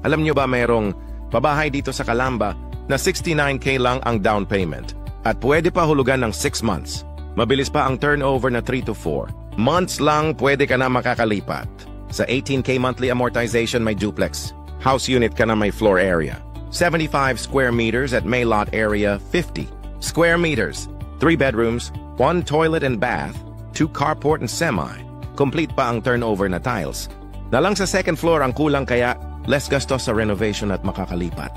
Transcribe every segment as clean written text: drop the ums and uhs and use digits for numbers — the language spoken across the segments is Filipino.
Alam nyo ba merong pabahay dito sa Calamba na 69K lang ang down payment at pwede pa hulugan ng 6 months. Mabilis pa ang turnover na 3 to 4 months lang pwede ka na makakalipat. Sa 18K monthly amortization may duplex. House unit ka na may floor area. 75 square meters at may lot area 50 square meters. 3 bedrooms, 1 toilet and bath, 2 carport and semi. Complete pa ang turnover na tiles. Na lang sa second floor ang kulang kaya less gastos sa renovation at makakalipat.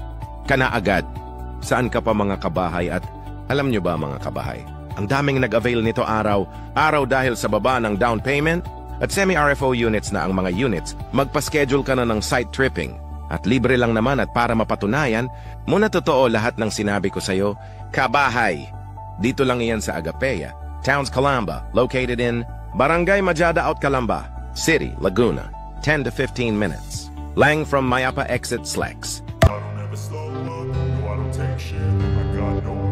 Kana agad. Saan ka pa mga kabahay at alam nyo ba mga kabahay? Ang daming nag-avail nito araw dahil sa baba ng down payment at semi-RFO units na ang mga units, magpa-schedule ka na ng site tripping. At libre lang naman at para mapatunayan, muna totoo lahat ng sinabi ko sa'yo, kabahay. Dito lang iyan sa Agapea, Towns Calamba, located in Barangay Majada Out Calamba, City, Laguna, 10 to 15 minutes. Lang from Mayapa exit Slex. I don't ever slow up, no I don't take shit, I got no